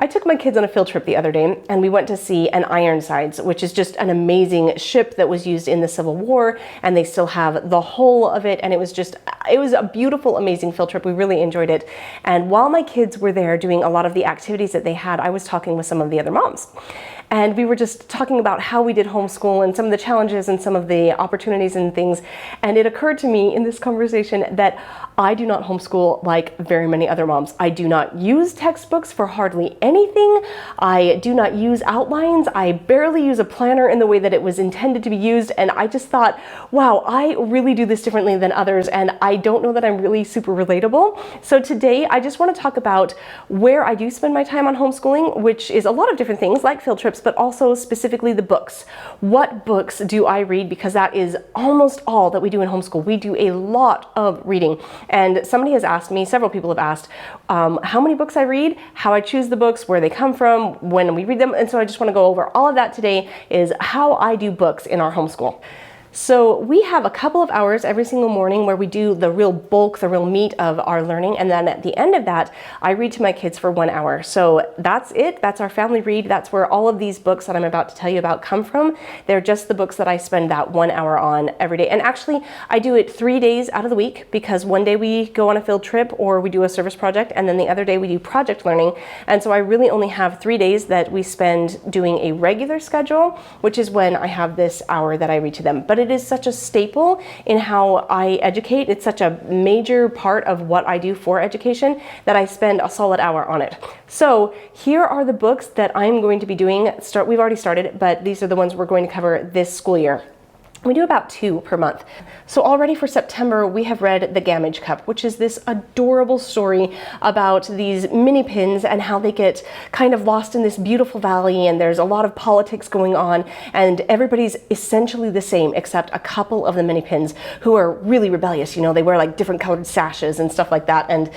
I took my kids on a field trip the other day and we went to see an Ironsides, which is just an amazing ship that was used in the Civil War, and they still have the hull of it, and it was a beautiful, amazing field trip. We really enjoyed it. And while my kids were there doing a lot of the activities that they had, I was talking with some of the other moms. And we were just talking about how we did homeschool and some of the challenges and some of the opportunities and things. And it occurred to me in this conversation that I do not homeschool like very many other moms. I do not use textbooks for hardly anything. I do not use outlines. I barely use a planner in the way that it was intended to be used. And I just thought, wow, I really do this differently than others. And I don't know that I'm really super relatable. So today I just want to talk about where I do spend my time on homeschooling, which is a lot of different things like field trips, but also specifically the books. What books do I read? Because that is almost all that we do in homeschool. We do a lot of reading. And somebody has asked me, several people have asked, how many books I read, how I choose the books, where they come from, when we read them. And so I just want to go over all of that today, is how I do books in our homeschool. So we have a couple of hours every single morning where we do the real bulk, the real meat of our learning. And then at the end of that, I read to my kids for 1 hour. So that's it. That's our family read. That's where all of these books that I'm about to tell you about come from. They're just the books that I spend that 1 hour on every day. And actually, I do it 3 days out of the week, because one day we go on a field trip or we do a service project, and then the other day we do project learning. And so I really only have 3 days that we spend doing a regular schedule, which is when I have this hour that I read to them. But it is such a staple in how I educate. It's such a major part of what I do for education that I spend a solid hour on it. So here are the books that I'm going to be doing. We've already started, but these are the ones we're going to cover this school year. We do about 2 per month. So already for September, we have read The Gamage Cup, which is this adorable story about these mini pins and how they get kind of lost in this beautiful valley, and there's a lot of politics going on, and everybody's essentially the same except a couple of the mini pins who are really rebellious. You know, they wear like different colored sashes and stuff like that, and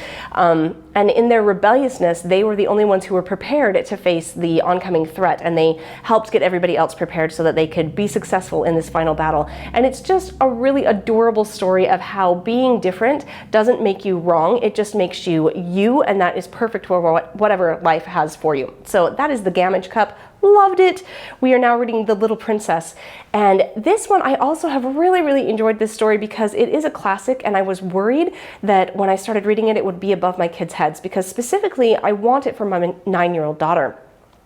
in their rebelliousness, they were the only ones who were prepared to face the oncoming threat, and they helped get everybody else prepared so that they could be successful in this final battle. And it's just a really adorable story of how being different doesn't make you wrong. It just makes you you, and that is perfect for whatever life has for you. So that is The Gamage Cup. Loved it. We are now reading The Little Princess. And this one, I also have really enjoyed this story because it is a classic, and I was worried that when I started reading it, it would be above my kids' heads, because specifically I want it for my 9-year-old daughter.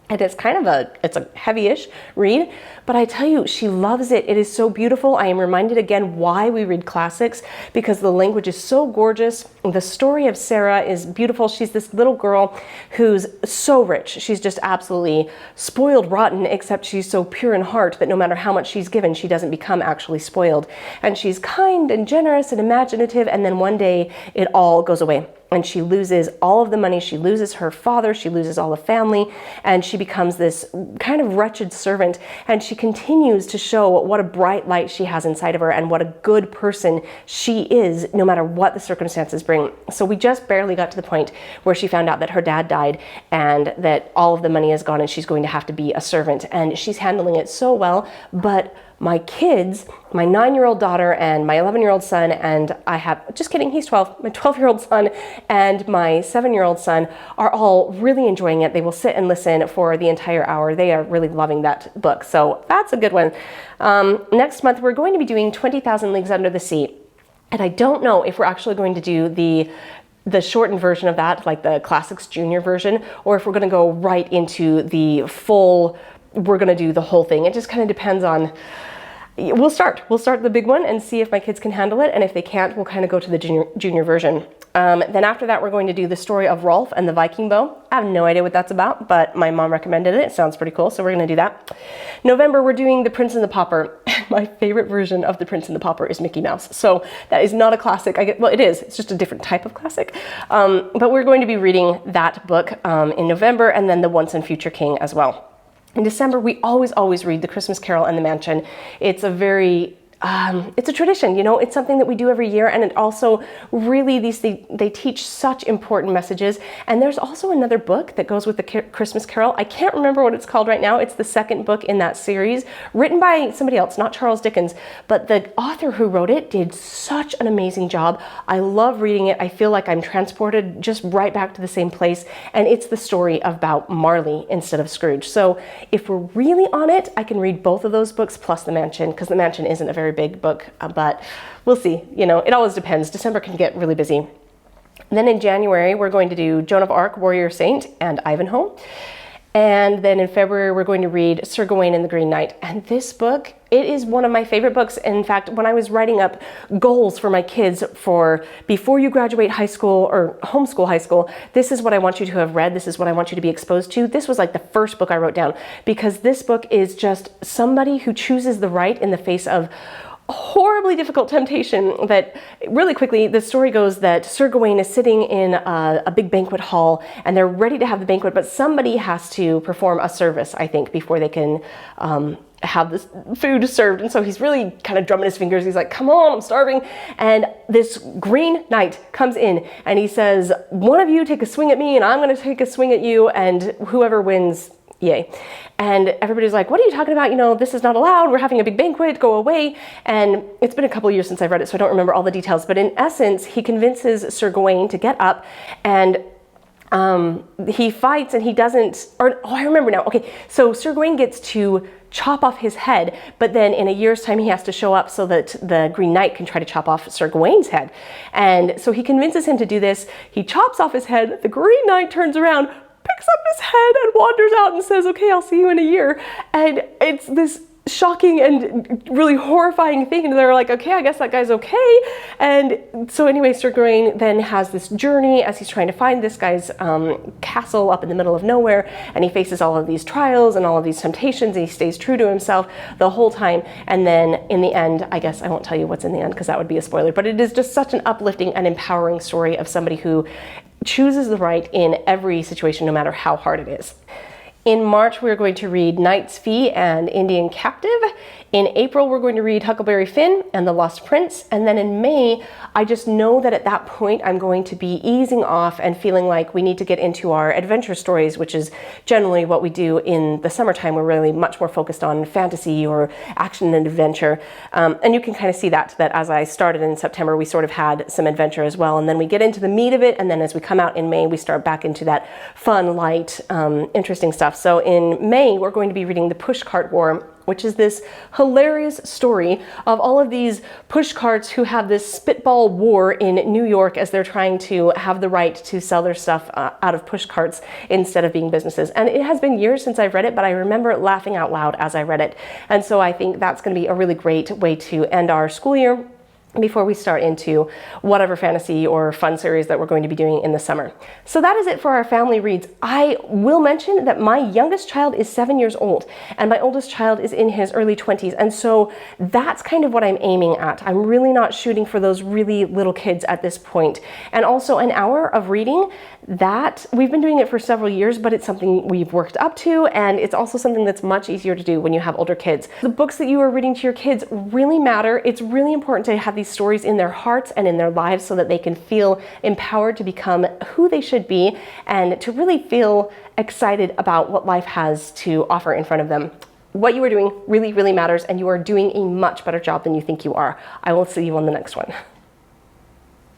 And it's kind of it's a heavy-ish read, but I tell you, she loves it. It is so beautiful. I am reminded again why we read classics, because the language is so gorgeous. The story of Sarah is beautiful. She's this little girl who's so rich. She's just absolutely spoiled rotten, except she's so pure in heart that no matter how much she's given, she doesn't become actually spoiled. And she's kind and generous and imaginative, and then one day it all goes away. And she loses all of the money, she loses her father, she loses all the family, and she becomes this kind of wretched servant. And she continues to show what a bright light she has inside of her and what a good person she is, no matter what the circumstances bring. So we just barely got to the point where she found out that her dad died and that all of the money is gone and she's going to have to be a servant. And she's handling it so well, but my kids, my 9-year-old daughter and my 11-year-old son, and I have, just kidding, he's 12, my 12-year-old son and my 7-year-old son are all really enjoying it. They will sit and listen for the entire hour. They are really loving that book. So that's a good one. Next month, we're going to be doing 20,000 Leagues Under the Sea. And I don't know if we're actually going to do the shortened version of that, like the Classics Junior version, or if we're going to go right into the full, we're going to do the whole thing. It just kind of depends on. We'll start the big one and see if my kids can handle it, and if they can't, we'll kind of go to the junior version. Then after that, we're going to do the story of Rolf and the Viking bow. I have no idea what that's about, but my mom recommended it. It sounds pretty cool, so we're going to do that. November, we're doing The Prince and the Pauper. My favorite version of The Prince and the Pauper is Mickey Mouse. So that is not a classic. Well, it is. It's just a different type of classic. But we're going to be reading that book in November, and then The Once and Future King as well. In December, we always read The Christmas Carol and The Mansion. It's a very it's a tradition, you know, it's something that we do every year, and it also really, they teach such important messages. And there's also another book that goes with the Christmas Carol. I can't remember what it's called right now. It's the second book in that series, written by somebody else, not Charles Dickens, but the author who wrote it did such an amazing job. I love reading it. I feel like I'm transported just right back to the same place, and it's the story about Marley instead of Scrooge. So if we're really on it, I can read both of those books plus The Mansion, because The Mansion isn't a very big book, but we'll see. You know, it always depends. December can get really busy. And then in January, we're going to do Joan of Arc, Warrior Saint, and Ivanhoe. And then in February, we're going to read Sir Gawain and the Green Knight. And this book, it is one of my favorite books. In fact, when I was writing up goals for my kids for before you graduate high school or homeschool high school, this is what I want you to have read. This is what I want you to be exposed to. This was like the first book I wrote down, because this book is just somebody who chooses the right in the face of horribly difficult temptation. That really quickly, the story goes that Sir Gawain is sitting in a big banquet hall, and they're ready to have the banquet, but somebody has to perform a service, I think, before they can have this food served. And so he's really kind of drumming his fingers. He's like, come on, I'm starving. And this Green Knight comes in and he says, one of you take a swing at me and I'm going to take a swing at you, and whoever wins, yay. And everybody's like, what are you talking about? You know, this is not allowed. We're having a big banquet, go away. And it's been a couple years since I've read it, so I don't remember all the details. But in essence, he convinces Sir Gawain to get up, and he fights, and he doesn't, or, oh, I remember now. Okay, so Sir Gawain gets to chop off his head, but then in a year's time he has to show up so that the Green Knight can try to chop off Sir Gawain's head. And so he convinces him to do this. He chops off his head. The Green Knight turns around, picks up his head, and wanders out and says, okay, I'll see you in a year. And it's this shocking and really horrifying thing, and they're like, okay, I guess that guy's okay. And so anyway, Sir Gawain then has this journey as he's trying to find this guy's castle up in the middle of nowhere, and he faces all of these trials and all of these temptations, and he stays true to himself the whole time. And then in the end, I guess I won't tell you what's in the end because that would be a spoiler, but it is just such an uplifting and empowering story of somebody who chooses the right in every situation, no matter how hard it is. In March, we're going to read Knight's Fee and Indian Captive. In April, we're going to read Huckleberry Finn and The Lost Prince. And then in May, I just know that at that point, I'm going to be easing off and feeling like we need to get into our adventure stories, which is generally what we do in the summertime. We're really much more focused on fantasy or action and adventure. And you can kind of see that as I started in September, we sort of had some adventure as well. And then we get into the meat of it. And then as we come out in May, we start back into that fun, light, interesting stuff. So in May, we're going to be reading The Pushcart War, which is this hilarious story of all of these pushcarts who have this spitball war in New York as they're trying to have the right to sell their stuff out of pushcarts instead of being businesses. And it has been years since I've read it, but I remember laughing out loud as I read it. And so I think that's going to be a really great way to end our school year before we start into whatever fantasy or fun series that we're going to be doing in the summer. So that is it for our family reads. I will mention that my youngest child is 7 years old and my oldest child is in his early 20s. And so that's kind of what I'm aiming at. I'm really not shooting for those really little kids at this point. And also an hour of reading, that we've been doing it for several years, but it's something we've worked up to, and it's also something that's much easier to do when you have older kids. The books that you are reading to your kids really matter. It's really important to have these stories in their hearts and in their lives so that they can feel empowered to become who they should be and to really feel excited about what life has to offer in front of them. What you are doing really, really matters, and you are doing a much better job than you think you are. I will see you on the next one.